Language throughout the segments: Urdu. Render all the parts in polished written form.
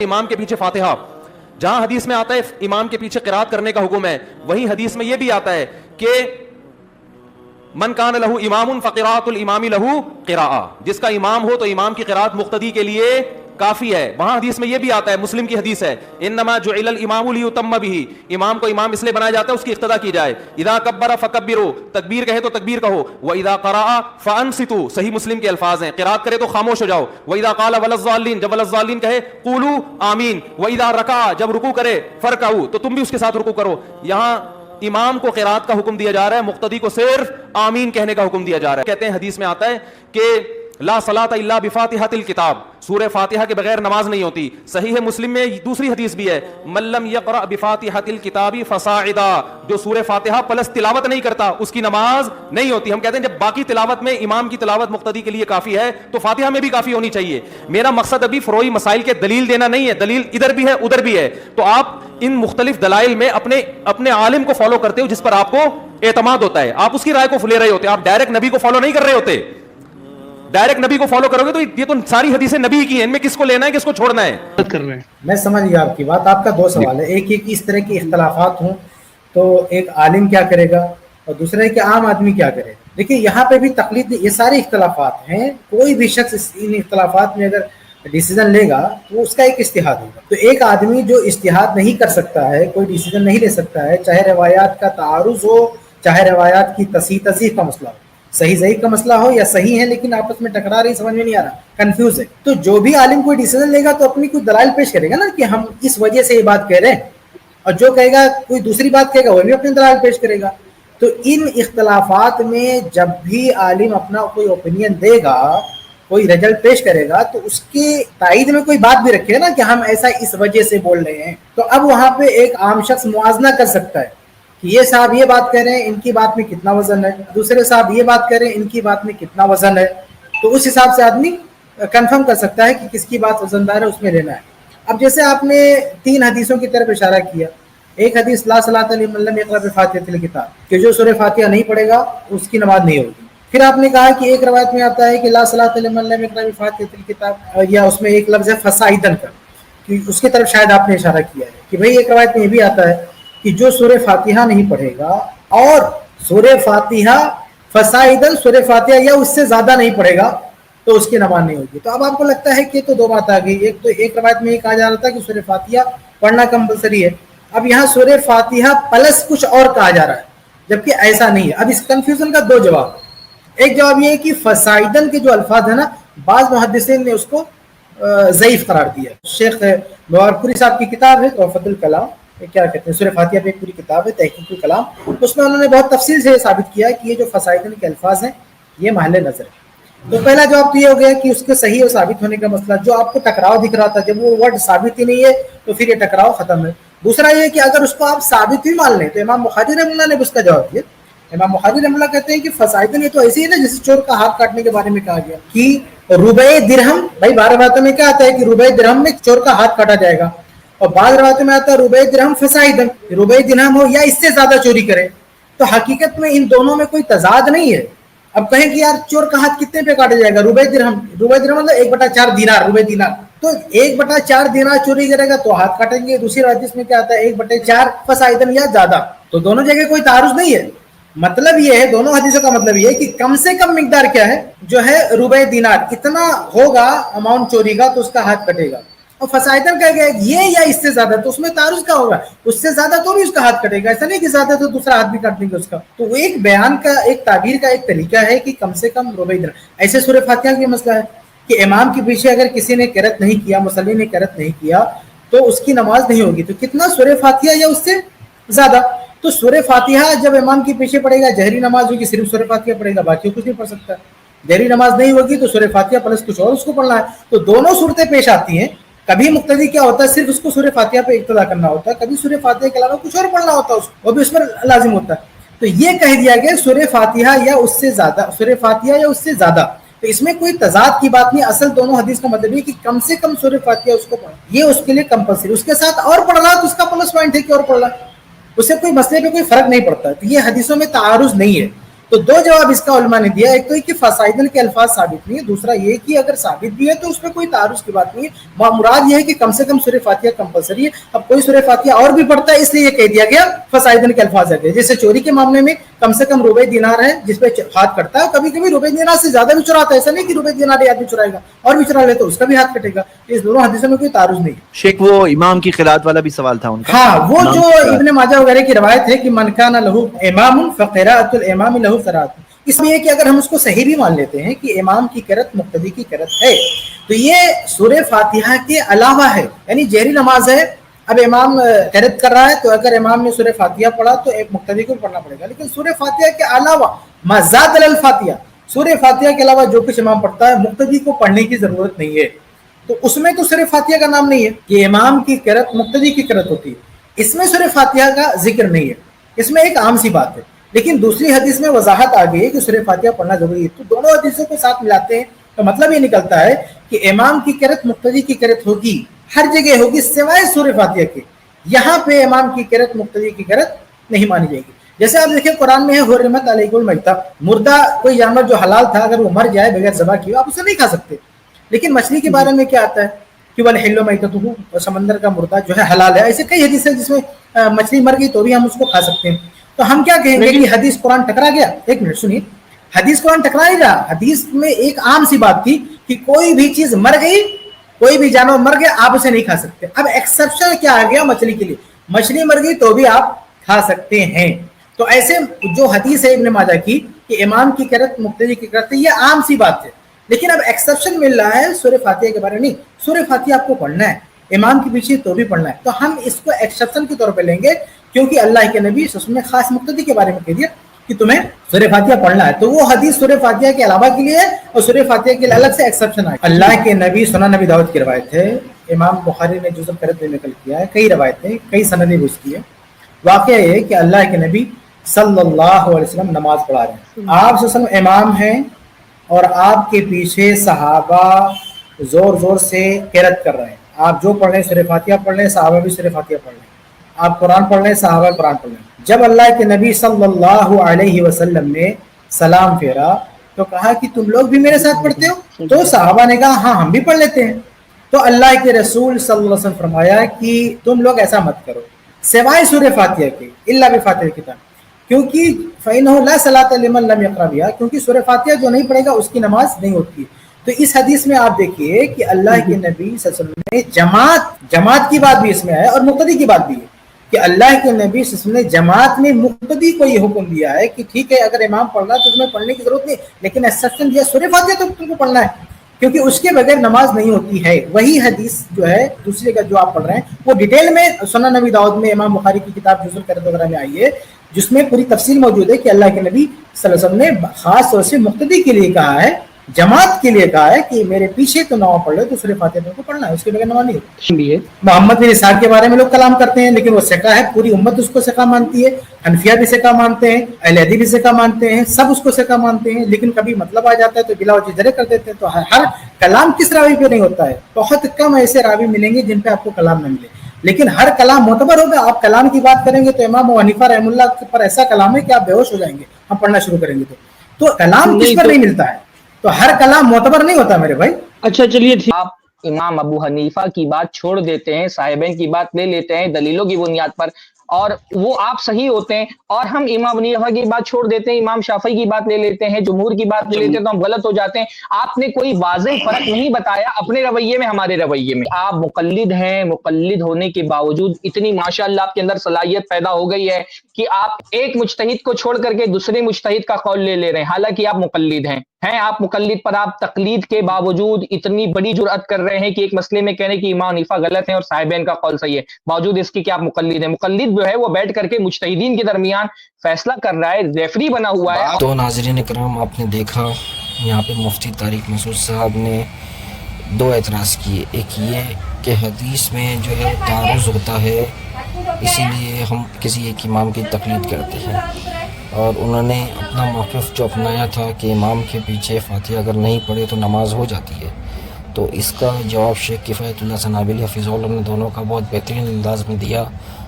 امام کے پیچھے فاتحہ. جہاں حدیث میں آتا ہے امام کے پیچھے قرات کرنے کا حکم ہے, وہی حدیث میں یہ بھی آتا ہے کہ من کان لہو امام فقراۃ الامام لہو قراءۃ, جس کا امام ہو تو امام کی قرات مقتدی کے لیے کافی ہے. وہاں حدیث میں یہ بھی آتا ہے, مسلم کی حدیث ہے, انما جعل الامام لیتم بہ, امام کو امام اس لیے بنایا جاتا ہے اس کی اقتدا کی جائے. اذا کبر فکبروا, تکبیر کہے تو تکبیر کہو. واذا قرأ فانصتوا, صحیح مسلم کے الفاظ ہیں, قرات کرے تو خاموش ہو جاؤ. واذا قال ولا الضالین, جب ولا الضالین کہے قولوا آمین. واذا رکع, جب رکوع کرے فرکعوا, تو تم بھی اس کے ساتھ رکوع کرو. یہاں امام کو قرات کا حکم دیا جا رہا ہے, مقتدی کو صرف آمین کہنے کا حکم دیا جا رہا ہے. کہتے ہیں حدیث میں آتا ہے کہ لا صلاۃ الا بفاتحۃ الکتاب, سورہ فاتحہ کے بغیر نماز نہیں ہوتی. صحیح مسلم میں دوسری حدیث بھی ہے, من لم یقرأ بفاتحۃ الکتاب فصاعدا, جو سورہ فاتحہ پلس تلاوت نہیں کرتا اس کی نماز نہیں ہوتی. ہم کہتے ہیں جب باقی تلاوت میں امام کی تلاوت مقتدی کے لیے کافی ہے تو فاتحہ میں بھی کافی ہونی چاہیے. میرا مقصد ابھی فروعی مسائل کے دلیل دینا نہیں ہے, دلیل ادھر بھی ہے ادھر بھی ہے, تو آپ ان مختلف دلائل میں اپنے عالم کو فالو کرتے ہو جس پر آپ کو اعتماد ہوتا ہے, آپ اس کی رائے کو لے رہے ہوتے, آپ ڈائریکٹ نبی کو فالو نہیں کر رہے ہوتے. ڈائریکٹ نبی کو فالو کرو گے تو یہ تو ساری حدیثیں نبی کی ہیں, ان میں کس کو لینا ہے کس کو چھوڑنا ہے. میں سمجھ گیا آپ کی بات. آپ کا دو سوال ہے, ایک یہ کہ اس طرح کے اختلافات ہوں تو ایک عالم کیا کرے گا, اور دوسرا ہے کہ عام آدمی کیا کرے گا. دیکھیے یہاں پہ بھی تقلید, یہ سارے اختلافات ہیں, کوئی بھی شخص ان اختلافات میں اگر ڈیسیزن لے گا تو اس کا ایک اجتہاد ہوگا. تو ایک آدمی جو اجتہاد نہیں کر سکتا ہے, کوئی ڈیسیزن نہیں لے سکتا ہے, چاہے روایات کا تعارض ہو, چاہے روایات کی تصحیح تضعیف کا مسئلہ ہو, صحیح ضعیف کا مسئلہ ہو یا صحیح ہے لیکن آپس میں ٹکرا رہی, سمجھ میں نہیں آ رہا, کنفیوز ہے, تو جو بھی عالم کوئی ڈیسیزن لے گا تو اپنی کوئی دلائل پیش کرے گا نا کہ ہم اس وجہ سے یہ بات کہہ رہے ہیں, اور جو کہے گا کوئی دوسری بات کہے گا وہ بھی اپنی دلائل پیش کرے گا. تو ان اختلافات میں جب بھی عالم اپنا کوئی اوپینین دے گا, کوئی رجلٹ پیش کرے گا, تو اس کی تائید میں کوئی بات بھی رکھے گا نا کہ ہم ایسا اس وجہ سے بول رہے ہیں. تو اب وہاں پہ ایک عام شخص موازنہ کر سکتا ہے کہ یہ صاحب یہ بات کہہ رہے ہیں, ان کی بات میں کتنا وزن ہے, دوسرے صاحب یہ بات کہہ رہے ہیں, ان کی بات میں کتنا وزن ہے. تو اس حساب سے آدمی کنفرم کر سکتا ہے کہ کس کی بات وزندار ہے, اس میں لینا ہے. اب جیسے آپ نے 3 حدیثوں کی طرف اشارہ کیا, ایک حدیث لا صلاۃ لمن لم یقرأ بفاتحۃ الکتاب, کہ جو سورہ فاتحہ نہیں پڑھے گا اس کی نماز نہیں ہوگی. پھر آپ نے کہا کہ ایک روایت میں آتا ہے کہ لا صلاۃ لمن لم یقرأ بفاتحۃ الکتاب, یا اس میں ایک لفظ ہے فصاعدا کا, کہ اس کی طرف شاید آپ نے اشارہ کیا ہے کہ بھئی ایک روایت میں یہ بھی آتا ہے کہ جو سورہ فاتحہ نہیں پڑھے گا اور سورہ فاتحہ فصاعدا, سورہ فاتحہ یا اس سے زیادہ نہیں پڑھے گا تو اس کی نماز نہیں ہوگی. تو اب آپ کو لگتا ہے کہ تو 2 بات آ گئی, ایک تو ایک روایت میں یہ کہا جا رہا تھا کہ سورہ فاتحہ پڑھنا کمپلسری ہے, اب یہاں سورہ فاتحہ پلس کچھ اور کہا جا رہا ہے جبکہ ایسا نہیں ہے. اب اس کنفیوژن کا 2 جواب. ایک جواب یہ ہے کہ فصاعدا کے جو الفاظ ہیں نا, بعض محدثین نے اس کو ضعیف قرار دیا. شیخ نوارپوری صاحب کی کتاب ہے توفۃ الکلام, کیا کہتے ہیں, سورہ فاتحہ پہ ایک پوری کتاب ہے تحقیق الکلام, اس میں انہوں نے بہت تفصیل سے ثابت کیا ہے کہ یہ جو فصاعدا کے الفاظ ہیں یہ محل نظر ہے. تو پہلا جواب تو یہ ہو گیا کہ اس کے صحیح اور ثابت ہونے کا مسئلہ, جو آپ کو ٹکراؤ دکھ رہا تھا, جب وہ ورڈ ثابت ہی نہیں ہے تو پھر یہ ٹکراؤ ختم ہے. دوسرا یہ کہ اگر اس کو آپ ثابت ہی مان لیں, تو امام بخاری رحمہ اللہ نے اس کا جواب دیا. امام بخاری رحمہ اللہ کہتے ہیں کہ فصاعدا یہ تو ایسے ہی نا جیسے چور کا ہاتھ کاٹنے کے بارے میں کہا گیا کہ ربع درہم, بھائی 12 باتوں میں کیا آتا ہے کہ ربع درہم میں چور کا ہاتھ کاٹا جائے گا, اور بعض روایتوں میں آتا ہے ربع درہم فصاعدا, ربع درہم ہو یا اس سے زیادہ چوری کرے. تو حقیقت میں ان دونوں میں کوئی تضاد نہیں ہے. اب کہیں کہ یار چور کا ہاتھ کتنے پہ کاٹا جائے گا, ربع درہم, ربع درہم مطلب 1/4 دینار, ربع دینار, تو 1/4 دینار چوری کرے گا تو ہاتھ کاٹیں گے. دوسری حدیث میں کیا آتا ہے 1/4 فصاعدا یا زیادہ. تو دونوں جگہ کوئی تعارض نہیں ہے. مطلب یہ ہے, دونوں حدیثوں کا مطلب یہ ہے کہ کم سے کم مقدار کیا ہے, جو ہے ربع دینار, اتنا ہوگا اماؤنٹ چوری کا تو اس کا ہاتھ کٹے گا. اور فصاعدا کہہ گیا یہ یا اس سے زیادہ, تو اس میں تعارض کیا ہوگا, اس سے زیادہ تو نہیں اس کا ہاتھ کٹے گا, ایسا نہیں کہ زیادہ تو دوسرا ہاتھ بھی کاٹ دیں گے اس کا. تو وہ ایک بیان کا, ایک تعبیر کا ایک طریقہ ہے کہ کم سے کم ربع دینار. ایسے سورہ فاتحہ کا مسئلہ ہے کہ امام کے پیچھے اگر کسی نے قرات نہیں کیا, مصلی نے قرات نہیں کیا, تو اس کی نماز نہیں ہوگی. تو کتنا, سورہ فاتحہ یا اس سے زیادہ. تو سورہ فاتحہ جب امام کے پیچھے پڑھے گا, جہری نماز ہوگی صرف سورہ فاتحہ پڑھے گا, باقی کچھ نہیں پڑھ سکتا. جہری نماز نہیں ہوگی تو سورہ فاتحہ پلس کچھ اور اس کو پڑھنا ہے. تو دونوں صورتیں پیش آتی ہیں. کبھی مقتدی کیا ہوتا ہے, صرف اس کو سورہ فاتحہ پہ اقتدا کرنا ہوتا ہے, کبھی سورہ فاتحہ کے علاوہ کچھ اور پڑھنا ہوتا ہے, اس کو وہ بھی اس پر لازم ہوتا ہے. تو یہ کہہ دیا گیا سورہ فاتحہ یا اس سے زیادہ, سورہ فاتحہ یا اس سے زیادہ. تو اس میں کوئی تضاد کی بات نہیں. اصل دونوں حدیث کا مطلب یہ کہ کم سے کم سورہ فاتحہ اس کو پڑھنا, یہ اس کے لیے کمپلسری. اس کے ساتھ اور پڑھ رہا تو اس کا پلس پوائنٹ ہے کہ اور پڑھ رہا, اس سے کوئی مسئلے پہ کوئی فرق نہیں پڑتا. تو یہ حدیثوں میں تعارض نہیں ہے. تو دو جواب اس کا علماء نے دیا، ایک تو یہ کہ فصائدن کے الفاظ ثابت نہیں ہے، دوسرا یہ کہ اگر ثابت بھی ہے تو اس میں کوئی تعارض کی بات نہیں ہے، مراد یہ ہے کہ کم سے کم سورہ فاتحہ کمپلسری ہے۔ اب کوئی سورہ فاتحہ اور بھی پڑھتا ہے اس لیے یہ کہہ دیا گیا فصائدن کے الفاظ ہے، جیسے چوری کے معاملے میں کم سے کم ربع دینار ہے جس پہ ہاتھ کٹتا ہے، کبھی کبھی ربع دینار سے زیادہ بھی چراتا ہے، ایسا نہیں کہ ربع دینار آدمی چرائے گا اور بھی چرا لے تو اس کا بھی ہاتھ کٹے گا، اس دونوں حدیثوں میں کوئی تعارض نہیں ہے۔ شیخ وہ امام کی قرات والا بھی سوال تھا ان کا، ہاں وہ جو ابن ماجہ وغیرہ کی روایت ہے کہ من کان لہ امام فقراءۃ الامام لہ قراءۃ، اس میں یہ کہ اگر ہم اس کو صحیح بھی مان لیتے ہیں کہ امام کی قرات مقتدی کی قرات ہے تو یہ سورہ فاتحہ کے علاوہ ہے، یعنی جہری نماز ہے، اب امام قرات کر رہا ہے تو اگر امام نے سورہ فاتحہ پڑھا تو ایک مقتدی کو پڑھنا پڑے گا، لیکن سورہ فاتحہ کے علاوہ مزاد الفاتحہ، سورہ فاتحہ کے علاوہ جو کچھ امام پڑھتا ہے مقتدی کو پڑھنے کی ضرورت نہیں ہے، تو اس میں تو سورہ فاتحہ کا نام نہیں ہے کہ امام کی قرات مقتدی کی قرات ہوتی ہے، اس میں سورہ فاتحہ کا ذکر نہیں ہے، اس میں ایک عام سی بات ہے، لیکن دوسری حدیث میں وضاحت آ گئی ہے کہ سورہ فاتحہ پڑھنا ضروری ہے، تو دونوں حدیثوں کو ساتھ ملاتے ہیں تو مطلب یہ نکلتا ہے کہ امام کی قرات مقتدی کی قرات ہوگی، ہر جگہ ہوگی سوائے سورہ فاتحہ کے، یہاں پہ امام کی قرات مقتدی کی قرات نہیں مانی جائے گی۔ جیسے آپ دیکھیں قرآن میں ہے حرمت علیکم المیتۃ، مردہ کوئی جانور جو حلال تھا اگر وہ مر جائے بغیر ذبح کیے آپ اسے نہیں کھا سکتے، لیکن مچھلی کے بارے میں کیا آتا ہے کہ والحل میتتہ، سمندر کا مردہ جو ہے حلال ہے، ایسے کئی حدیث ہیں جس میں مچھلی مر گئی تو بھی ہم اس کو کھا سکتے ہیں، تو ہم کیا کہیں گے کہ حدیث قرآن ٹکرا گیا؟ ایک منٹ سنیے، حدیث قرآن ٹکرا نہیں رہا، حدیث میں ایک عام سی بات تھی کہ کوئی بھی چیز مر گئی، کوئی بھی جانور مر گیا آپ اسے نہیں کھا سکتے، اب ایکسیپشن کیا آ گیا مچھلی کے لیے، مچھلی مر گئی تو بھی آپ کھا سکتے ہیں، تو ایسے جو حدیث ہے ابن ماجہ کی کہ امام کی قرات مقتدی کی قرات، یہ عام سی بات ہے، لیکن اب ایکسیپشن مل رہا ہے سورہ فاتحہ کے بارے میں، نہیں سورہ فاتحہ آپ کو پڑھنا ہے امام کے پیچھے تو بھی پڑھنا ہے، تو ہم اس کو ایکسیپشن کے طور پہ لیں گے کیونکہ اللہ کے نبی صلی اللہ علیہ وسلم نے خاص مقتدی کے بارے میں کہہ دیا کہ تمہیں سورہ فاتحہ پڑھنا ہے، تو وہ حدیث سورہ فاتحہ کے علاوہ کے لیے ہے اور سورہ فاتحہ کے لیے الگ سے ایکسیپشن ہے۔ اللہ کے نبی سنن نبی داؤد کی روایت ہے، امام بخاری نے جزء قرات میں نقل کیا ہے، کئی روایتیں کئی سندیں بھی اس کی ہے، واقعہ یہ ہے کہ اللہ کے نبی صلی اللہ علیہ وسلم نماز پڑھا رہے ہیں، آپ صلی اللہ علیہ وسلم امام ہیں اور آپ کے پیچھے صحابہ زور زور سے قرات کر رہے ہیں، آپ جو پڑھ رہے ہیں سورہ فاتحہ پڑھ رہے ہیں، صحابہ بھی سورہ فاتحہ پڑھ رہے ہیں، آپ قرآن پڑھ رہے ہیں، صحابہ قرآن پڑھ رہے ہیں۔ جب اللہ کے نبی صلی اللہ علیہ وسلم نے سلام پھیرا تو کہا کہ تم لوگ بھی میرے ساتھ پڑھتے ہو؟ تو صحابہ نے کہا ہاں ہم بھی پڑھ لیتے ہیں، تو اللہ کے رسول صلی اللہ علیہ وسلم فرمایا کہ تم لوگ ایسا مت کرو سوائے سورہ فاتحہ کے، الا بفاتحہ الکتاب، کیونکہ فإنہ لا صلاۃ لمن لم یقرأ بها، کیونکہ سورہ فاتحہ جو نہیں پڑھے گا اس کی نماز نہیں ہوتی۔ تو اس حدیث میں آپ دیکھیے کہ اللہ کے نبی صلی اللہ علیہ وسلم نے جماعت کی بات بھی اس میں ہے اور مقتدی کی بات بھی ہے کہ اللہ کے نبی صلی اللہ علیہ وسلم نے جماعت میں مقتدی کو یہ حکم دیا ہے کہ ٹھیک ہے اگر امام پڑھ رہا ہے تو تمہیں پڑھنے کی ضرورت نہیں، لیکن ایکسیپشن دیا سورہ فاتحہ تو تم کو پڑھنا ہے کیونکہ اس کے بغیر نماز نہیں ہوتی ہے۔ وہی حدیث جو ہے دوسرے کا جو آپ پڑھ رہے ہیں وہ ڈیٹیل میں سنن نبی داؤد میں امام بخاری کی کتاب جزء القرات وغیرہ میں آئی ہے، جس میں پوری تفصیل موجود ہے کہ اللہ کے نبی صلی اللہ علیہ وسلم نے خاص طور سے مقتدی کے لیے کہا ہے، جماعت کے لیے کہا ہے کہ میرے پیچھے تو نماز پڑھ لو تو سورہ فاتحہ کو پڑھنا ہے، اس کے بغیر نماز نہیں ہوتی۔ محمد بن اسحاق کے بارے میں لوگ کلام کرتے ہیں لیکن وہ ثقہ ہے، پوری امت اس کو ثقہ مانتی ہے، حنفیہ بھی ثقہ مانتے ہیں، اہل حدیث بھی ثقہ مانتے ہیں، سب اس کو ثقہ مانتے ہیں، لیکن کبھی مطلب آ جاتا ہے تو بلا وجہ جرح کر دیتے ہیں۔ تو ہر کلام کس راوی پہ نہیں ہوتا ہے، بہت کم ایسے راوی ملیں گے جن پہ آپ کو کلام نہ ملے، لیکن ہر کلام معتبر ہوگا۔ آپ کلام کی بات کریں گے تو امام ابو حنیفہ رحمہ اللہ پر ایسا کلام ہے کہ آپ بے ہوش ہو جائیں گے ہم پڑھنا شروع کریں گے تو کلام کس پر نہیں ملتا ہے، تو ہر کلام معتبر نہیں ہوتا میرے بھائی۔ اچھا چلیے ٹھیک، آپ امام ابو حنیفہ کی بات چھوڑ دیتے ہیں، صاحبین کی بات لے لیتے ہیں دلیلوں کی بنیاد پر، اور وہ آپ صحیح ہوتے ہیں، اور ہم امام ابو حنیفہ کی بات چھوڑ دیتے ہیں، امام شافعی کی بات لے لیتے ہیں، جمہور کی بات لے لیتے ہیں، تو ہم غلط ہو جاتے ہیں۔ آپ نے کوئی واضح فرق نہیں بتایا اپنے رویے میں ہمارے رویے میں۔ آپ مقلد ہیں، مقلد ہونے کے باوجود اتنی ماشاءاللہ آپ کے اندر صلاحیت پیدا ہو گئی ہے کہ آپ ایک مجتہد کو چھوڑ کر کے دوسرے مجتہد کا قول لے لے رہے ہیں، حالانکہ آپ مقلد ہیں آپ مقلد پر آپ تقلید کے باوجود اتنی بڑی جرأت کر رہے ہیں کہ ایک مسئلے میں کہنے کہ امام حنیفہ غلط ہیں اور صاحبین کا قول صحیح ہے، باوجود اس کی کہ آپ مقلد ہیں۔ مقلد جو ہے وہ بیٹھ کر کے مجتہدین کے درمیان فیصلہ کر رہا ہے، ریفری بنا ہوا ہے۔ تو ناظرین کرام آپ نے دیکھا یہاں پہ مفتی طارق مسعود صاحب نے دو اعتراض کیے، ایک یہ کہ حدیث میں جو ہے تعارض ہوتا ہے اسی لیے ہم کسی ایک امام کی تقلید کرتے ہیں، اور انہوں نے اپنا موقف جو اپنایا تھا کہ امام کے پیچھے فاتحہ اگر نہیں پڑھے تو نماز ہو جاتی ہے، تو اس کا جواب شیخ کفایت اللہ سنابلی حفظ اللہ نے دونوں کا بہت بہترین انداز میں دیا،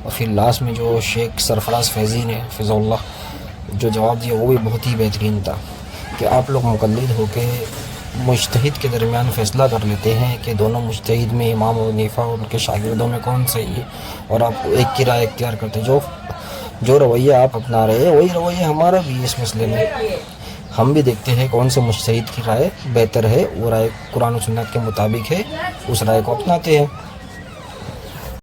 اور پھر لاسٹ میں جو شیخ سرفراز فیضی نے حفظ اللہ جو جواب دیا وہ بھی بہت ہی بہترین تھا کہ آپ لوگ مقلد ہو کے مجتہد کے درمیان فیصلہ کر لیتے ہیں کہ دونوں مجتہد میں امام ابو حنیفہ اور ان کے شاگردوں میں کون صحیح ہے، اور آپ ایک کی رائے اختیار کرتے ہیں۔ جو رویہ آپ اپنا رہے ہیں وہی رویہ ہمارا بھی ہے اس مسئلے میں۔ ہم بھی دیکھتے ہیں کون سے مجتہد کی رائے بہتر ہے، وہ رائے قرآن و سنت کے مطابق ہے، اس رائے کو اپناتے ہیں۔